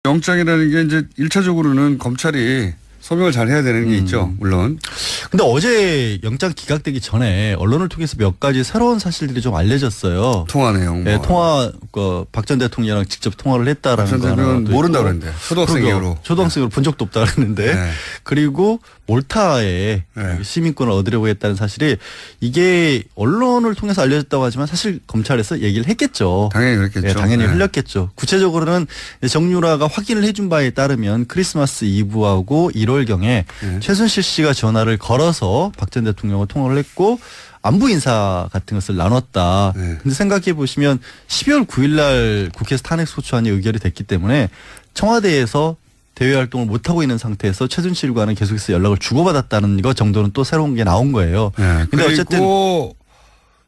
영장이라는 게 이제 1차적으로는 검찰이 소명을 잘 해야 되는 게 있죠. 물론. 근데 어제 영장 기각되기 전에 언론을 통해서 몇 가지 새로운 사실들이 좀 알려졌어요. 통화 내용. 네, 통화, 박 전 대통령이랑 직접 통화를 했다라는 거 하나. 모른다고 그랬는데. 초등학생으로. 초등학생으로 본 적도 없다고 그랬는데. 네. 그리고 몰타에 시민권을 얻으려고 했다는 사실이 이게 언론을 통해서 알려졌다고 하지만 사실 검찰에서 얘기를 했겠죠. 당연히 그랬겠죠. 네, 당연히 흘렸겠죠. 구체적으로는 정유라가 확인을 해준 바에 따르면 크리스마스 이브하고 1월경에 최순실 씨가 전화를 걸어서 박 전 대통령과 통화를 했고 안부 인사 같은 것을 나눴다. 근데 생각해 보시면 12월 9일 날 국회에서 탄핵 소추안이 의결이 됐기 때문에 청와대에서 대외 활동을 못하고 있는 상태에서 최순실과는 계속해서 연락을 주고받았다는 것 정도는 또 새로운 게 나온 거예요. 근데 어쨌든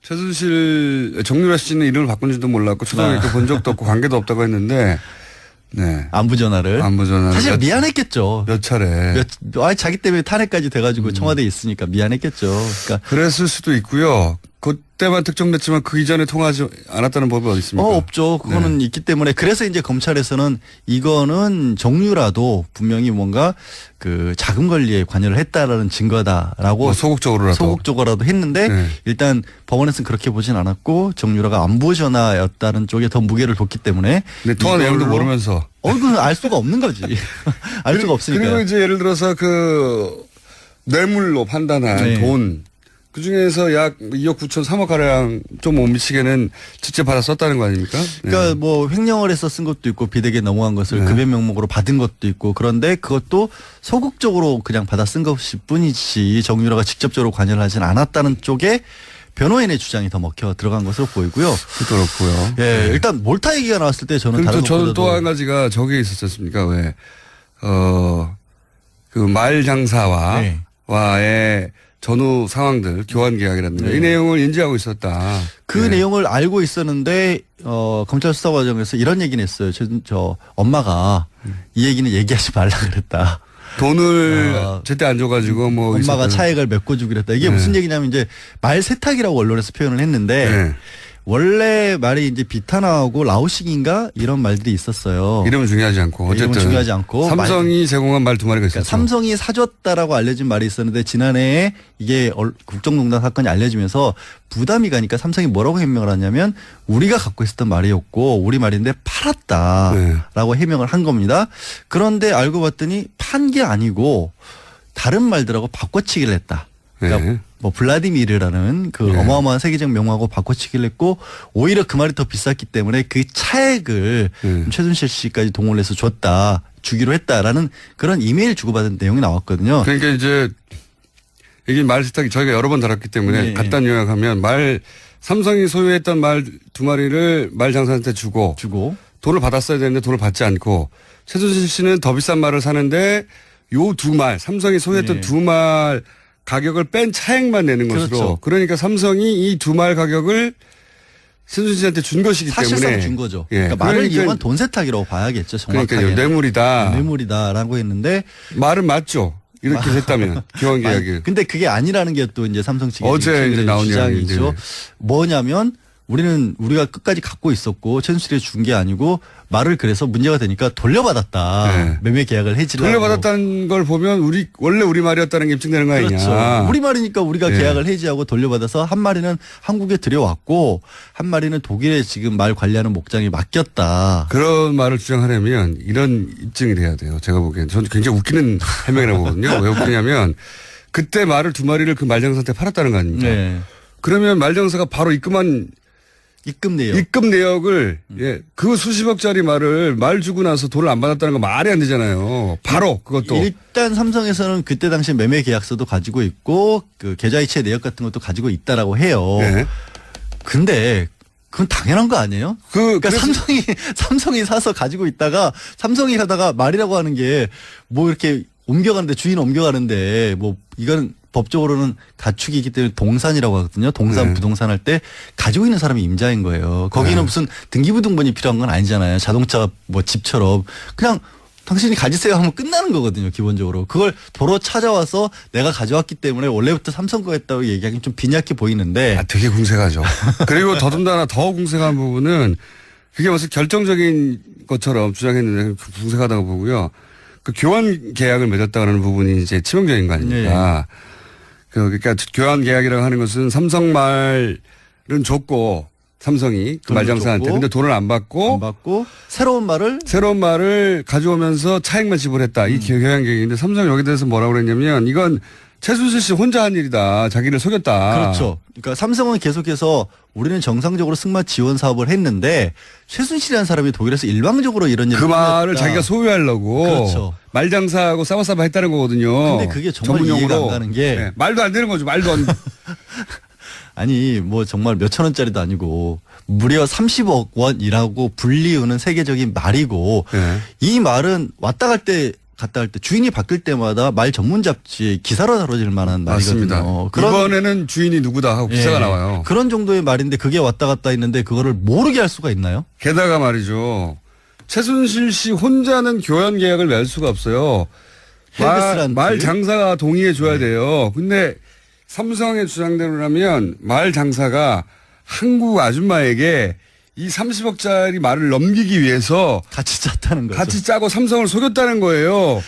최순실 정유라 씨는 이름을 바꾼지도 몰랐고 초등학교 본 적도 없고 관계도 없다고 했는데 안부 전화를 사실 미안했겠죠. 몇 차례. 자기 때문에 탄핵까지 돼가지고 청와대에 있으니까 미안했겠죠. 그러니까 그랬을 수도 있고요. 그때만 특정됐지만 그 이전에 통화하지 않았다는 법이 어디 있습니까? 없죠. 그거는 있기 때문에 그래서 이제 검찰에서는 이거는 정유라도 분명히 뭔가 그 자금 관리에 관여를 했다라는 증거다라고 소극적으로라도 했는데 일단 법원에서는 그렇게 보진 않았고 정유라가 안부 전화였다는 쪽에 더 무게를 뒀기 때문에 통화 내용도 모르면서 그건 알 수가 없는 거지. 알 수가 없으니까. 그리고 이제 예를 들어서 그 뇌물로 판단한 돈 그 중에서 약 2억 9천 3억 가량 좀 못 미치게는 직접 받아 썼다는 거 아닙니까? 그러니까 뭐 횡령을 해서 쓴 것도 있고 비대기에 넘어간 것을 급여 명목으로 받은 것도 있고 그런데 그것도 소극적으로 그냥 받아 쓴 것일 뿐이지 정유라가 직접적으로 관여를 하진 않았다는 쪽에 변호인의 주장이 더 먹혀 들어간 것으로 보이고요. 그렇고요. 일단 몰타 얘기가 나왔을 때 저는 다른 저는 또 한 가지가 저게 있었지 않습니까? 그 말 장사와의 전후 상황들, 교환 계약이라든가 이 내용을 인지하고 있었다. 그 내용을 알고 있었는데 검찰 수사 과정에서 이런 얘기는 했어요. 저 엄마가 이 얘기는 얘기하지 말라 그랬다. 돈을 제때 안 줘가지고 뭐 엄마가 차액을 메꿔주기로 했다. 이게 무슨 얘기냐면 이제 말 세탁이라고 언론에서 표현을 했는데 원래 말이 이제 비타나하고 라오식인가 이런 말들이 있어요. 이름은 중요하지 않고 어쨌든 이름은 중요하지 않고 삼성이 제공한 말 두 마리가 있었죠. 그러니까 삼성이 사줬다라고 알려진 말이 있었는데 지난해에 이게 국정농단 사건이 알려지면서 부담이 가니까 삼성이 뭐라고 해명을 하냐면 우리가 갖고 있었던 말이었고 우리 말인데 팔았다라고 해명을 한 겁니다. 그런데 알고 봤더니 판 게 아니고 다른 말들하고 바꿔치기를 했다. 그러니까 뭐 블라디미르라는 그 어마어마한 세계적 명화하고 바꿔치기를 했고 오히려 그 말이 더 비쌌기 때문에 그 차액을 최순실 씨까지 동원을 해서 주기로 했다라는 그런 이메일 주고받은 내용이 나왔거든요. 그러니까 이제 이게 말 세탁이 저희가 여러 번 다뤘기 때문에 간단 요약하면 삼성이 소유했던 말 두 마리를 말 장사한테 주고 돈을 받았어야 되는데 돈을 받지 않고 최순실 씨는 더 비싼 말을 사는데 요 두 말 삼성이 소유했던 두 말 가격을 뺀 차액만 내는 것으로. 그러니까 삼성이 이 두 말 가격을 최순실 씨한테 준 것이기 때문에. 사실상 준 거죠. 그러니까 말을 이용한 돈 세탁이라고 봐야겠죠. 정확하게. 그러니까 뇌물이다. 뇌물이다라고 했는데. 말은 맞죠. 이렇게 됐다면 교환 계약이. 근데 그게 아니라는 게 또 이제 삼성 측의 어제 이제 나온 주장이죠. 뭐냐면 우리가 끝까지 갖고 있었고 최순실이 준 게 아니고 말을 그래서 문제가 되니까 돌려받았다. 매매 계약을 해지를 돌려받았다는 걸 보면 원래 우리 말이었다는 게 입증되는 거 아니냐. 그렇죠. 우리 말이니까 우리가 계약을 해지하고 돌려받아서 한 마리는 한국에 들여왔고 한 마리는 독일에 지금 말 관리하는 목장에 맡겼다. 그런 말을 주장하려면 이런 입증이 돼야 돼요. 제가 보기엔. 저는 굉장히 웃기는 해명이라고 보거든요. 왜 웃기냐면 그때 말을 두 마리를 그 말장사한테 팔았다는 거 아닙니까? 그러면 말장사가 바로 입금 내역을 그 수십억짜리 말을 말 주고 나서 돈을 안 받았다는 거 말이 안 되잖아요. 바로 그것도. 일단 삼성에서는 그때 당시 매매 계약서도 가지고 있고 그 계좌이체 내역 같은 것도 가지고 있다라고 해요. 근데 그건 당연한 거 아니에요? 그러니까 삼성이 사서 가지고 있다가 삼성이 하다가 말이라고 하는 게 뭐 이렇게 주인 옮겨가는데 뭐 이건 법적으로는 가축이기 때문에 동산이라고 하거든요. 부동산 할 때 가지고 있는 사람이 임자인 거예요. 거기는 무슨 등기부등본이 필요한 건 아니잖아요. 자동차 뭐 집처럼 그냥 당신이 가지세요 하면 끝나는 거거든요. 기본적으로. 그걸 도로 찾아와서 내가 가져왔기 때문에 원래부터 삼성 거였다고 얘기하기는 좀 빈약해 보이는데. 되게 궁색하죠. 그리고 더군다나 더 궁색한 부분은 그게 무슨 결정적인 것처럼 주장했는데 분석하다가 보고요. 그 교환 계약을 맺었다는 부분이 이제 치명적인 거 아닙니까? 네. 그러니까 교환 계약이라고 하는 것은 삼성 말은 줬고 삼성이 그 말장사한테 근데 돈을 안 받고 새로운 말을 가져오면서 차액만 지불했다. 이 교환 계약인데 삼성이 여기 대해서 뭐라고 그랬냐면 이건 최순실 씨 혼자 한 일이다. 자기를 속였다. 그렇죠. 그러니까 삼성은 계속해서 우리는 정상적으로 승마 지원 사업을 했는데 최순실이라는 사람이 독일에서 일방적으로 이런 일을 그 말을 자기가 소유하려고 그렇죠. 말장사하고 싸바싸바 했다는 거거든요. 근데 그게 정말 이해가 안 가는 게 네. 말도 안 되는 거죠. 말도 안 아니 뭐 정말 몇천 원짜리도 아니고 무려 30억 원이라고 불리우는 세계적인 말이고 네. 이 말은 갔다 갈 때 주인이 바뀔 때마다 말 전문 잡지에 기사로 다뤄질 만한 맞습니다. 말이거든요. 이번에는 주인이 누구다 하고 기사가 나와요. 그런 정도의 말인데 그게 왔다 갔다 했는데 그거를 모르게 할 수가 있나요? 게다가 말이죠. 최순실 씨 혼자는 교환 계약을 맺을 수가 없어요. 말 장사가 동의해 줘야 돼요. 근데 삼성의 주장대로라면 말 장사가 한국 아줌마에게 이 30억짜리 말을 넘기기 위해서 같이 짰다는 거죠. 같이 짜고 삼성을 속였다는 거예요.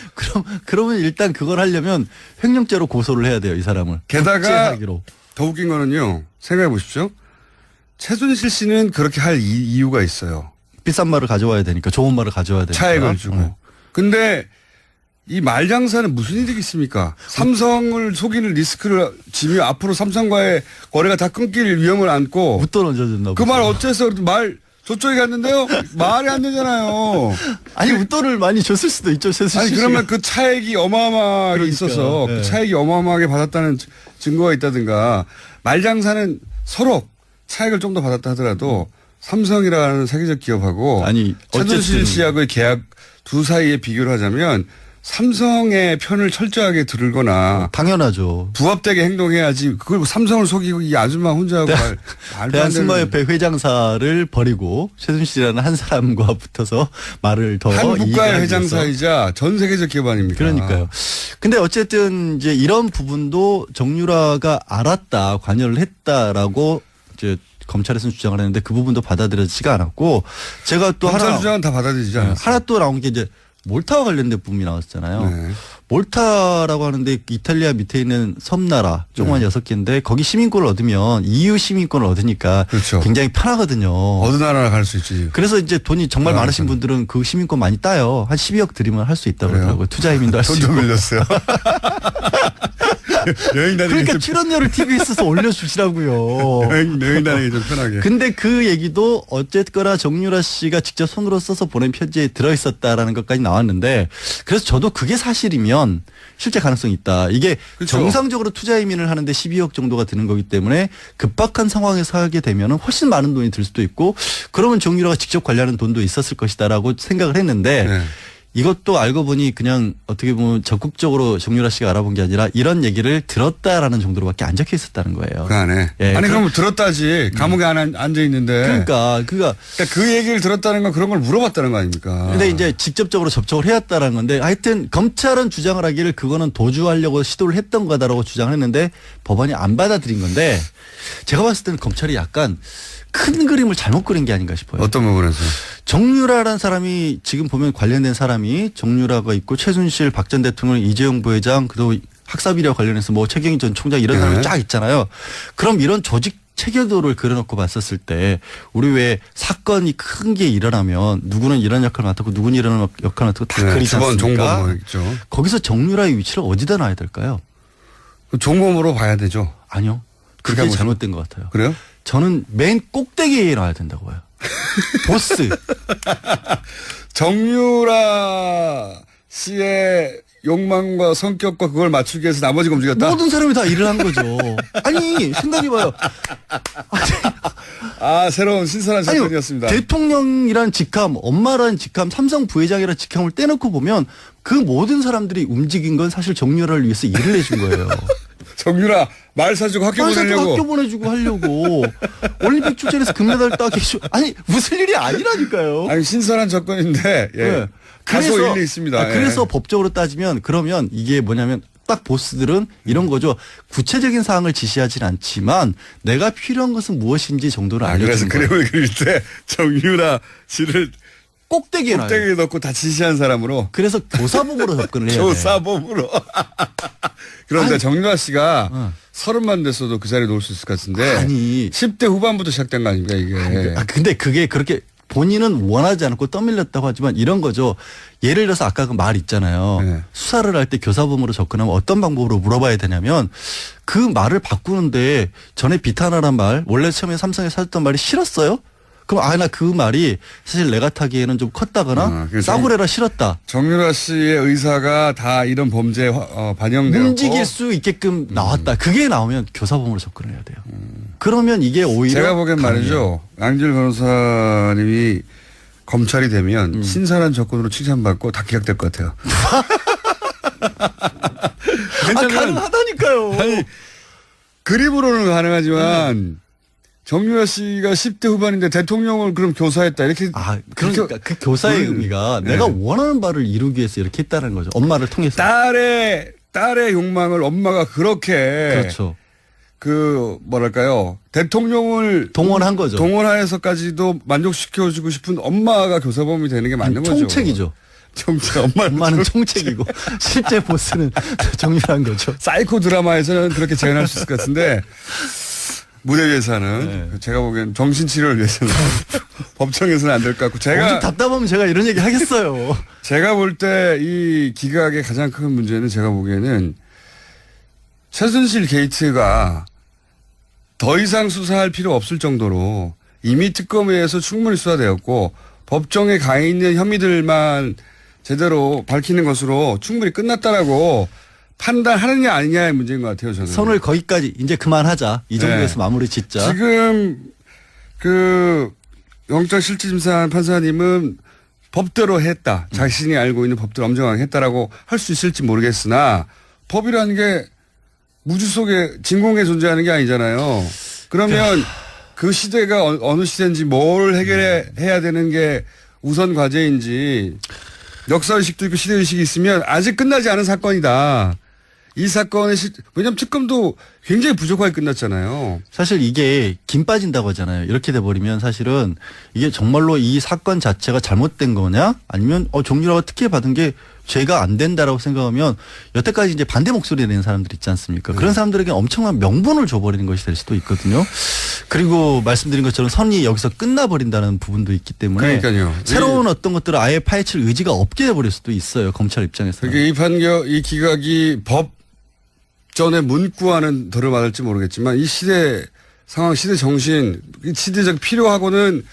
그러면 일단 그걸 하려면 횡령죄로 고소를 해야 돼요, 이 사람을. 게다가 더 웃긴 거는요. 생각해 보십시오. 최순실 씨는 그렇게 할 이유가 있어요. 비싼 말을 가져와야 되니까, 좋은 말을 가져와야 되니까. 차액을 주고. 근데 이 말장사는 무슨 일이 있습니까? 삼성을 속이는 리스크를 지며 앞으로 삼성과의 거래가 다 끊길 위험을 안고 웃돈 얹어준다고. 그 말 어째서 저쪽에 갔는데요? 말이 안 되잖아요. 아니 웃돈을 많이 줬을 수도 있죠. 아니 그러면 그 차액이 어마어마하게 있어서 네. 그 차액이 어마어마하게 받았다는 증거가 있다든가 말장사는 서로 차액을 좀 더 받았다 하더라도 삼성이라는 세계적 기업하고 최순실 씨하고의 계약 두 사이에 비교를 하자면 삼성의 편을 철저하게 들거나 당연하죠. 부합되게 행동해야지. 그걸 삼성을 속이고 이 아줌마 혼자 하고 대한승마협회 회장사를 버리고 최순실이라는 한 사람과 붙어서 말을 더 한 국가의 회장사이자 전 세계적 기업 아닙니까? 그러니까요. 근데 어쨌든 이제 이런 부분도 정유라가 알았다, 관여를 했다라고 이제 검찰에서는 주장을 했는데 그 부분도 받아들여지지가 않았고 제가 또 검찰 주장은 다 받아들이지 않았어요. 하나 또 나온 게 이제 몰타와 관련된 부분이 나왔잖아요. 네. 몰타라고 하는데 이탈리아 밑에 있는 섬나라 조그만 6개인데 거기 시민권을 얻으면 EU 시민권을 얻으니까 그렇죠. 굉장히 편하거든요. 어느 나라나 갈 수 있지. 그래서 이제 돈이 정말 많으신 분들은 그 시민권 많이 따요. 한 12억 들이면 할 수 있다고 그러더라고요. 투자 이민도 할 수 있고. 돈 좀 밀렸어요. 여행 다니기 그러니까 출연료를 TBS에서 올려주시라고요. 여행 다니기 좀 편하게. 근데 그 얘기도 어쨌거나 정유라 씨가 직접 손으로 써서 보낸 편지에 들어있었다라는 것까지 나왔는데 그래서 저도 그게 사실이면 실제 가능성이 있다. 이게 그렇죠. 정상적으로 투자 이민을 하는데 12억 정도가 드는 거기 때문에 급박한 상황에서 하게 되면 훨씬 많은 돈이 들 수도 있고 그러면 정유라가 직접 관리하는 돈도 있었을 것이다라고 생각을 했는데 네. 이것도 알고 보니 그냥 어떻게 보면 적극적으로 정유라 씨가 알아본 게 아니라 이런 얘기를 들었다라는 정도로밖에 안 적혀 있었다는 거예요. 그 안에. 예, 아니 그럼 감옥에 감옥에 앉아 있는데. 그러니까 그 얘기를 들었다는 건 그런 걸 물어봤다는 거 아닙니까? 근데 이제 직접적으로 접촉을 해왔다는 건데 하여튼 검찰은 주장을 하기를 그거는 도주하려고 시도를 했던 거다라고 주장을 했는데 법원이 안 받아들인 건데 제가 봤을 때는 검찰이 약간 큰 그림을 잘못 그린 게 아닌가 싶어요. 어떤 부분에서? 정유라라는 사람이 지금 보면 관련된 사람이 정유라가 있고 최순실, 박 전 대통령, 이재용 부회장 그리고 학사비리와 관련해서 뭐 최경희 전 총장 이런 사람이 쫙 있잖아요. 그럼 이런 조직 체계도를 그려놓고 봤었을 때 우리 왜 사건이 큰 게 일어나면 누구는 이런 역할을 맡았고 누구는 이런 역할을 맡았고 다 그리지 않습니까? 종범 있죠. 거기서 정유라의 위치를 어디다 놔야 될까요? 종범으로 봐야 되죠. 아니요. 그게 잘못된 것 같아요. 그래요? 저는 맨 꼭대기에 놔야 된다고 봐요. 보스. 정유라 씨의 욕망과 성격과 그걸 맞추기 위해서 나머지가 움직였다? 모든 사람이 다 일을 한 거죠. 아니 생각해봐요. 새로운 신선한 사건이었습니다. 대통령이란 직함, 엄마라는 직함, 삼성 부회장이라는 직함을 떼놓고 보면 그 모든 사람들이 움직인 건 사실 정유라를 위해서 일을 해준 거예요. 정유라 말 사주고 학교 보내려고. 학교 보내주고 하려고. 올림픽 출전해서 금메달 따게 해주. 아니 무슨 일이 아니라니까요. 아니 신선한 접근인데 예. 네. 다소 일리 있습니다. 그래서 법적으로 따지면 그러면 이게 뭐냐면 딱 보스들은 이런 거죠. 구체적인 사항을 지시하진 않지만 내가 필요한 것은 무엇인지 정도를 알려주는 거예요. 그래서 그림을 그릴 때 정유라 씨를 꼭대기에 넣고 다 지시한 사람으로. 그래서 교사범으로 접근을 해야 돼요. 교사범으로. 그런데 정유라 씨가 30만 됐어도 그 자리에 놓을 수 있을 것 같은데. 아니. 10대 후반부터 시작된 거 아닙니까 이게. 근데 그게 그렇게 본인은 원하지 않고 떠밀렸다고 하지만 이런 거죠. 예를 들어서 아까 그 말 있잖아요. 네. 수사를 할 때 교사범으로 접근하면 어떤 방법으로 물어봐야 되냐면 그 말을 바꾸는데 전에 비탄하란 말 원래 처음에 삼성에 사줬던 말이 싫었어요? 그럼 나 그 말이 사실 내가 타기에는 좀 컸다거나 싸구려라 싫었다. 정유라 씨의 의사가 다 이런 범죄에 반영되고 움직일 수 있게끔 나왔다. 그게 나오면 교사범으로 접근을 해야 돼요. 그러면 이게 오히려 제가 보기엔 말이죠. 양질 변호사님이 검찰이 되면 신선한 접근으로 칭찬받고 다 기각될 것 같아요. 가능하다니까요. 아니, 그림으로는 가능하지만 정유라 씨가 10대 후반인데 대통령을 그럼 교사했다 이렇게. 그러니까 그 교사의 의미가 내가 원하는 바를 이루기 위해서 이렇게 했다는 거죠. 엄마를 통해서. 딸의 욕망을 엄마가 그렇게. 그렇죠. 뭐랄까요. 대통령을 동원한 거죠. 동원해서까지도 만족시켜주고 싶은 엄마가 교사범이 되는 게 맞는 거죠. 총책이죠. 엄마는 총책이고 실제 보스는 정유라인 거죠. 사이코 드라마에서는 그렇게 재현할 수 있을 것 같은데 무대 위에서는 제가 보기엔 정신치료를 위해서는 법정에서는 안 될 것 같고 제가 답답하면 제가 이런 얘기 하겠어요. 제가 볼 때 이 기각의 가장 큰 문제는 제가 보기에는 최순실 게이트가 더 이상 수사할 필요 없을 정도로 이미 특검에서 충분히 수사되었고 법정에 가 있는 혐의들만 제대로 밝히는 것으로 충분히 끝났다라고 판단하느냐 아니냐의 문제인 것 같아요. 저는. 선을 거기까지 이제 그만하자. 이 정도에서 마무리 짓자. 지금 영장실질심사한 판사님은 법대로 했다. 자신이 알고 있는 법대로 엄정하게 했다라고 할 수 있을지 모르겠으나 법이라는 게 무주 속에 진공에 존재하는 게 아니잖아요. 그러면 그 시대가 어느 시대인지 뭘 해결해야 되는 게 우선 과제인지 역사의식도 있고 시대의식이 있으면 아직 끝나지 않은 사건이다. 이 사건의 왜냐하면 특검도 굉장히 부족하게 끝났잖아요. 사실 이게 김 빠진다고 하잖아요. 이렇게 돼버리면 사실은 이게 정말로 이 사건 자체가 잘못된 거냐 아니면 정유라가 특혜 받은 게 죄가 안 된다라고 생각하면 여태까지 이제 반대 목소리 내는 사람들 있지 않습니까? 그런 사람들에게 엄청난 명분을 줘버리는 것이 될 수도 있거든요. 그리고 말씀드린 것처럼 선이 여기서 끝나버린다는 부분도 있기 때문에 그러니까요. 새로운 어떤 것들을 아예 파헤칠 의지가 없게 돼버릴 수도 있어요. 검찰 입장에서는. 그러니까 이 기각이 법전에 문구와는 덜을 받을지 모르겠지만 이 시대 상황, 시대 정신, 시대적 필요하고는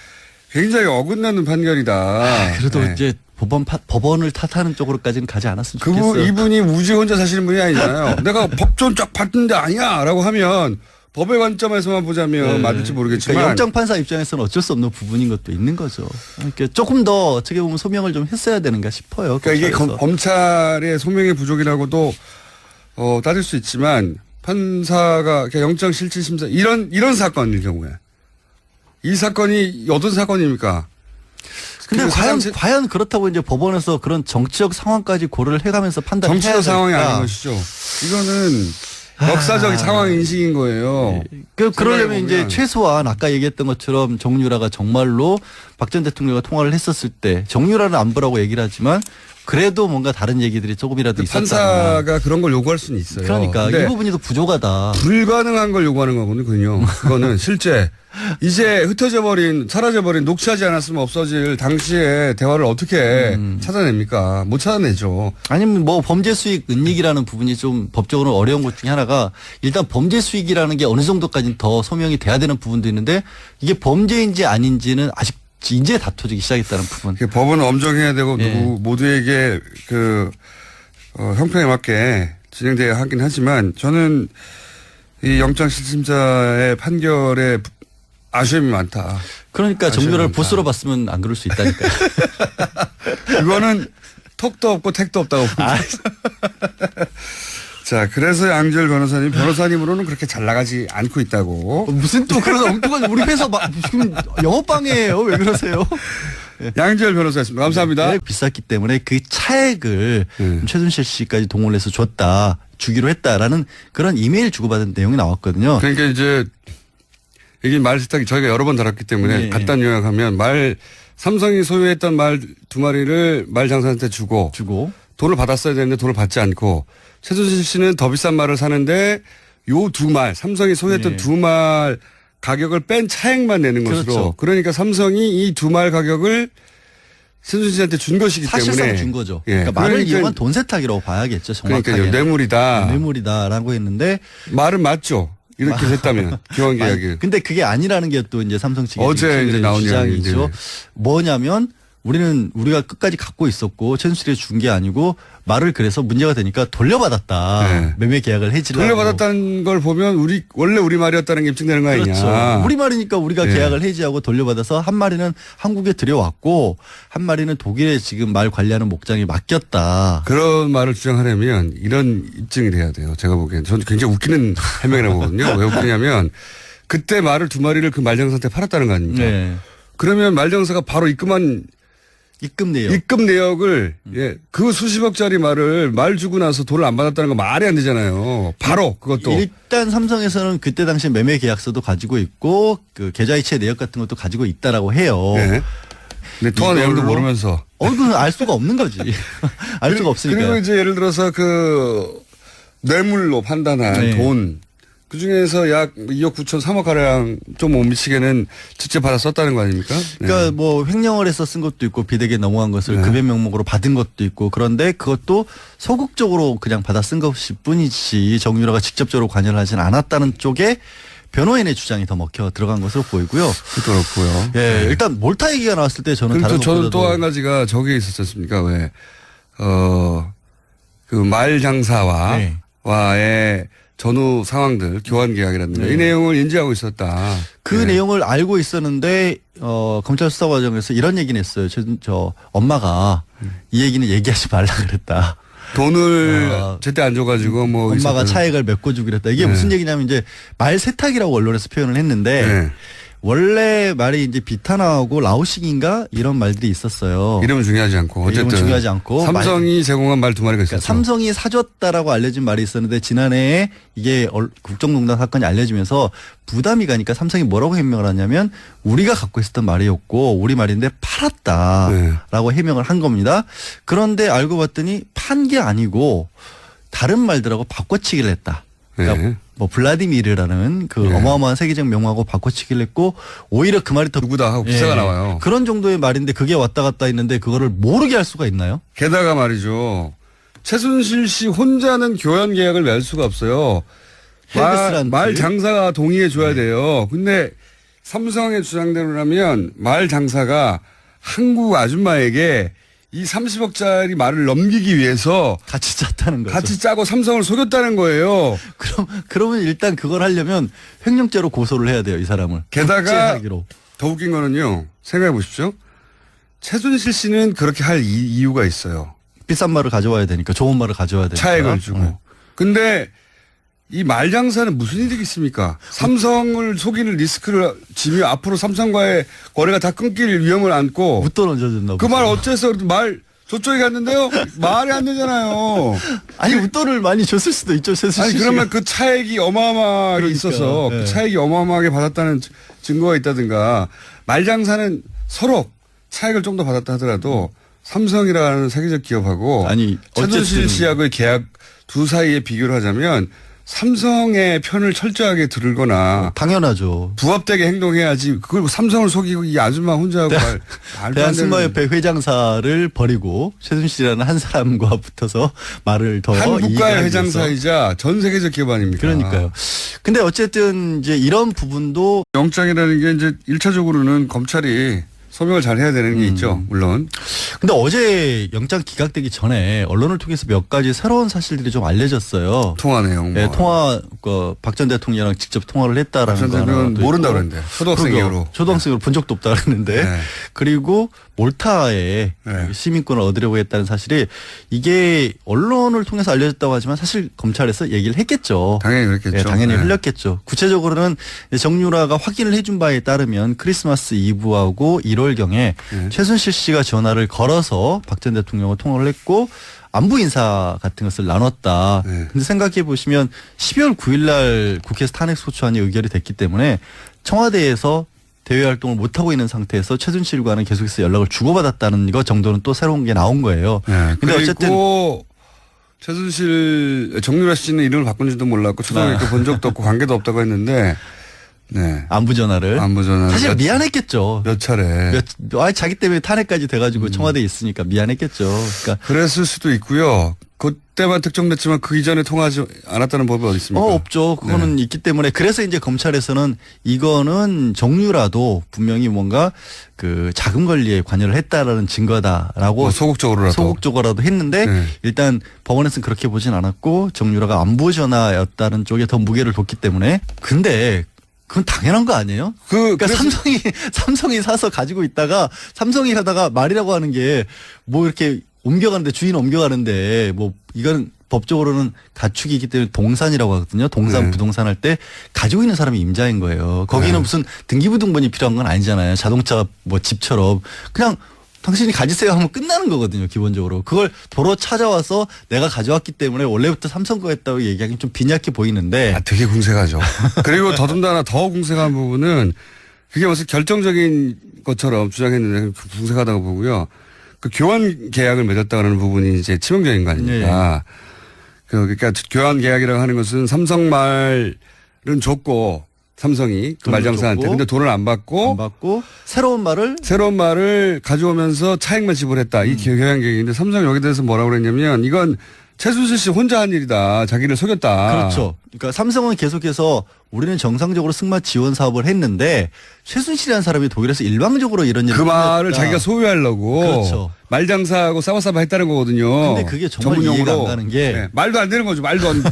굉장히 어긋나는 판결이다. 그래도 이제 법원을 탓하는 쪽으로까지는 가지 않았으면 좋겠어요. 이분이 우지 혼자 사시는 분이 아니잖아요. 내가 법전 쫙 봤는데 아니야 라고 하면 법의 관점에서만 보자면 맞을지 모르겠지만. 그러니까 영장판사 입장에서는 어쩔 수 없는 부분인 것도 있는 거죠. 그러니까 조금 더 어떻게 보면 소명을 좀 했어야 되는가 싶어요. 그러니까 이게 검찰의 소명의 부족이라고도 따질 수 있지만 판사가 영장실질심사 이런 사건일 경우에 이 사건이 어떤 사건입니까? 근데 과연 그렇다고 이제 법원에서 그런 정치적 상황까지 고려를 해가면서 판단을 해야 될까? 정치적 상황이 아닌 것이죠. 이거는 역사적 상황 인식인 거예요. 그러려면 이제 최소한 아까 얘기했던 것처럼 정유라가 정말로 박 전 대통령과 통화를 했었을 때 정유라는 안보라고 얘기를 하지만 그래도 뭔가 다른 얘기들이 조금이라도 있었다. 판사가 그런 걸 요구할 수는 있어요. 그러니까 이 부분이 더 부족하다. 불가능한 걸 요구하는 거군요. 그거는 실제 이제 흩어져 버린 사라져 버린 녹취하지 않았으면 없어질 당시의 대화를 어떻게 찾아냅니까? 못 찾아내죠. 아니면 뭐 범죄 수익 은닉이라는 부분이 좀 법적으로 어려운 것 중에 하나가 일단 범죄 수익이라는 게 어느 정도까지는 더 소명이 돼야 되는 부분도 있는데 이게 범죄인지 아닌지는 아직 이제 다투기 시작했다는 부분. 법은 엄정해야 되고 모두에게 형평에 맞게 진행돼야 하긴 하지만 저는 이 영장실질심사의 판결에 아쉬움이 많다. 그러니까 정유라를 보스로 봤으면 안 그럴 수 있다니까요. 그거는 턱도 없고 택도 없다고 봅니다. 자, 그래서 양지열 변호사님으로는 그렇게 잘 나가지 않고 있다고. 무슨 또 그런 엉뚱한 우리 회사 지금 영업방해예요. 왜 그러세요? 양지열 변호사였습니다. 감사합니다. 비쌌기 때문에 그 차액을 최순실 씨까지 동원해서 줬다. 주기로 했다라는 그런 이메일 주고받은 내용이 나왔거든요. 그러니까 이제 이게 말 세탁이 저희가 여러 번 다뤘기 때문에 간단 요약하면 삼성이 소유했던 말 2마리를 말 장사한테 주고 돈을 받았어야 되는데 돈을 받지 않고 최순실 씨는 더 비싼 말을 사는데 요 2말 삼성이 소유했던 2말 가격을 뺀 차액만 내는 것으로 그러니까 삼성이 이 2말 가격을 최순실 씨한테 준 것이기 때문에 사실상 준 거죠. 그러니까 말을 이용한 돈 세탁이라고 봐야겠죠. 정확하게. 그러니까 뇌물이다라고 했는데 말은 맞죠. 이렇게 했다면 기원 계약이. 근데 그게 아니라는 게 또 이제 삼성 측의 어제 이제 나온 주장이죠. 뭐냐면 우리가 끝까지 갖고 있었고 최순실이 준 게 아니고 말을 그래서 문제가 되니까 돌려받았다. 매매 계약을 해지려고. 돌려받았다는 걸 보면 원래 우리 말이었다는 게 입증되는 거 아니냐. 그렇죠. 우리 말이니까 우리가 계약을 해지하고 돌려받아서 한 마리는 한국에 들여왔고 한 마리는 독일에 지금 말 관리하는 목장에 맡겼다. 그런 말을 주장하려면 이런 입증이 돼야 돼요. 제가 보기엔. 저는 굉장히 웃기는 해명이라고 보거든요. 왜 웃기냐면 그때 말을 2마리를 그 말장사한테 팔았다는 거 아닙니까? 그러면 말장사가 바로 입금 내역을 그 수십억짜리 말 주고 나서 돈을 안 받았다는 거 말이 안 되잖아요. 바로 그것도. 일단 삼성에서는 그때 당시 매매 계약서도 가지고 있고 그 계좌이체 내역 같은 것도 가지고 있다라고 해요. 근데 통화 내용도 모르면서. 그건 알 수가 없는 거지. 알 수가 없으니까. 그리고 이제 예를 들어서 그 뇌물로 판단한 돈. 그 중에서 약 2억 9천 3억 가량 좀 못 미치게는 직접 받아 썼다는 거 아닙니까? 그러니까 뭐 횡령을 해서 쓴 것도 있고 비대기에 넘어간 것을 급여 명목으로 받은 것도 있고 그런데 그것도 소극적으로 그냥 받아 쓴 것일 뿐이지 정유라가 직접적으로 관여를 하진 않았다는 쪽에 변호인의 주장이 더 먹혀 들어간 것으로 보이고요. 그렇고요. 일단 몰타 얘기가 나왔을 때 저는 다른 저는 또 한 가지가 저게 있었지 않습니까? 왜 그 말 장사와의 전후 상황들, 교환 계약이라든가 이 내용을 인지하고 있었다. 그 내용을 알고 있었는데 검찰 수사 과정에서 이런 얘기는 했어요. 저 엄마가 이 얘기는 얘기하지 말라 그랬다. 돈을 제때 안 줘가지고 뭐 엄마가 차액을 메꿔주기로 했다. 이게 무슨 얘기냐면 이제 말 세탁이라고 언론에서 표현을 했는데 원래 말이 이제 비타나하고 라오식인가 이런 말들이 있었어요. 이름은 중요하지 않고 어쨌든 이름은 중요하지 않고 삼성이 제공한 말 2마리가 있었죠. 삼성이 사줬다라고 알려진 말이 있었는데 지난해에 이게 국정농단 사건이 알려지면서 부담이 가니까 삼성이 뭐라고 해명을 하냐면 우리가 갖고 있었던 말이었고 우리 말인데 팔았다라고 해명을 한 겁니다. 그런데 알고 봤더니 판 게 아니고 다른 말들하고 바꿔치기를 했다. 그러니까 뭐 블라디미르라는 그 어마어마한 세계적 명하고 바꿔치기를 했고 오히려 그 말이 더 누구다 하고 기사가 나와요. 그런 정도의 말인데 그게 왔다 갔다 했는데 그거를 모르게 할 수가 있나요? 게다가 말이죠. 최순실 씨 혼자는 교환 계약을 맺을 수가 없어요. 말 장사가 동의해 줘야 돼요. 근데 삼성의 주장대로라면 말 장사가 한국 아줌마에게 이 30억짜리 말을 넘기기 위해서 같이 짰다는 거죠. 같이 짜고 삼성을 속였다는 거예요. 그러면 일단 그걸 하려면 횡령죄로 고소를 해야 돼요, 이 사람을. 게다가 더 웃긴 거는요. 생각해 보십시오. 최순실 씨는 그렇게 할 이유가 있어요. 비싼 말을 가져와야 되니까, 좋은 말을 가져와야 되니까. 차액을 주고. 근데 이 말장사는 무슨 이득이 있습니까? 삼성을 속이는 리스크를 지며 앞으로 삼성과의 거래가 다 끊길 위험을 안고. 웃돈 얹어줬나 그 말 어째서 저쪽에 갔는데요? 말이 안 되잖아요. 아니, 웃돈을 많이 줬을 수도 있죠, 아니, 그러면 그 차액이 어마어마하게 있어서 그 차액이 어마어마하게 받았다는 증거가 있다든가 말장사는 서로 차액을 좀 더 받았다 하더라도 삼성이라는 세계적 기업하고 최순실 씨하고의 계약 두 사이에 비교를 하자면 삼성의 편을 철저하게 들거나 당연하죠. 부합되게 행동해야지. 그걸 삼성을 속이고 이 아줌마 혼자 하고 대한승마협회 회장사를 버리고 최순실이라는 한 사람과 붙어서 말을 더 한 국가의 회장사이자 전 세계적 기업 아닙니까? 그러니까요. 근데 어쨌든 이제 이런 부분도 영장이라는 게 이제 1차적으로는 검찰이 소명을 잘 해야 되는 게 있죠, 물론. 근데 어제 영장 기각되기 전에 언론을 통해서 몇 가지 새로운 사실들이 좀 알려졌어요. 통화 내용. 네, 박 전 대통령이랑 직접 통화를 했다라는 거. 박 전 대통령은 모른다고 그랬는데. 초등학생 이후로. 초등학생으로 본 적도 없다 그랬는데. 그리고 몰타에 네. 시민권을 얻으려고 했다는 사실이 이게 언론을 통해서 알려졌다고 하지만 사실 검찰에서 얘기를 했겠죠. 당연히 그랬겠죠. 네, 당연히 네. 흘렸겠죠. 구체적으로는 정유라가 확인을 해준 바에 따르면 크리스마스 이브하고 1월경에 네. 최순실 씨가 전화를 걸어서 박 전 대통령과 통화를 했고 안부 인사 같은 것을 나눴다. 네. 근데 생각해 보시면 12월 9일 날 국회에서 탄핵소추안이 의결이 됐기 때문에 청와대에서 대외 활동을 못하고 있는 상태에서 최순실과는 계속해서 연락을 주고받았다는 것 정도는 또 새로운 게 나온 거예요. 네. 근데 어쨌든 최순실 정유라 씨는 이름을 바꾼지도 몰랐고 초등학교 본 적도 없고 관계도 없다고 했는데 네. 안부 전화를 사실 미안했겠죠. 몇 차례. 자기 때문에 탄핵까지 돼가지고 청와대에 있으니까 미안했겠죠. 그러니까 그랬을 수도 있고요. 그때만 특정됐지만 그 이전에 통하지 않았다는 법이 어디 있습니까? 없죠. 그거는 네. 있기 때문에 그래서 이제 검찰에서는 이거는 정유라도 분명히 뭔가 그 자금 관리에 관여를 했다라는 증거다라고 소극적으로라도 했는데 네. 일단 법원에서는 그렇게 보진 않았고 정유라가 안부 전화였다는 쪽에 더 무게를 뒀기 때문에 근데 그건 당연한 거 아니에요? 그러니까 삼성이 사서 가지고 있다가 삼성이 하다가 말이라고 하는 게 뭐 이렇게 옮겨가는데 주인 옮겨가는데 뭐 이건 법적으로는 가축이기 때문에 동산이라고 하거든요. 동산 네. 부동산 할 때 가지고 있는 사람이 임자인 거예요. 거기는 네. 무슨 등기부등본이 필요한 건 아니잖아요. 자동차 뭐 집처럼 그냥 당신이 가지세요 하면 끝나는 거거든요. 기본적으로. 그걸 도로 찾아와서 내가 가져왔기 때문에 원래부터 삼성 거였다고 얘기하기는 좀 빈약해 보이는데. 되게 궁색하죠. 그리고 더군다나 더 궁색한 부분은 그게 무슨 결정적인 것처럼 주장했는데 궁색하다고 보고요. 그 교환 계약을 맺었다는 부분이 이제 치명적인 거 아닙니까? 네. 그러니까 교환 계약이라고 하는 것은 삼성 말은 줬고 삼성이 그 말장사한테 근데 돈을 안 받고 새로운 말을 가져오면서 차익만 지불했다. 이 교환 계약인데 삼성이 여기 대해서 뭐라고 그랬냐면 이건 최순실 씨 혼자 한 일이다. 자기를 속였다. 그렇죠. 그러니까 삼성은 계속해서 우리는 정상적으로 승마 지원 사업을 했는데 최순실이라는 사람이 독일에서 일방적으로 이런 일을 그 말을 자기가 소유하려고 그렇죠. 말장사하고 싸바싸바 했다는 거거든요. 근데 그게 정말 이해가 안 가는 게 네. 말도 안 되는 거죠. 말도 안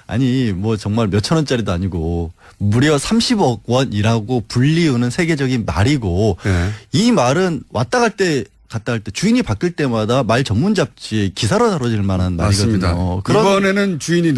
아니 뭐 정말 몇천 원짜리도 아니고 무려 30억 원이라고 불리우는 세계적인 말이고 네. 이 말은 왔다 갈 때 갔다 할 때 주인이 바뀔 때마다 말 전문 잡지에 기사로 다뤄질 만한 말이거든요. 맞습니다. 이번에는 주인이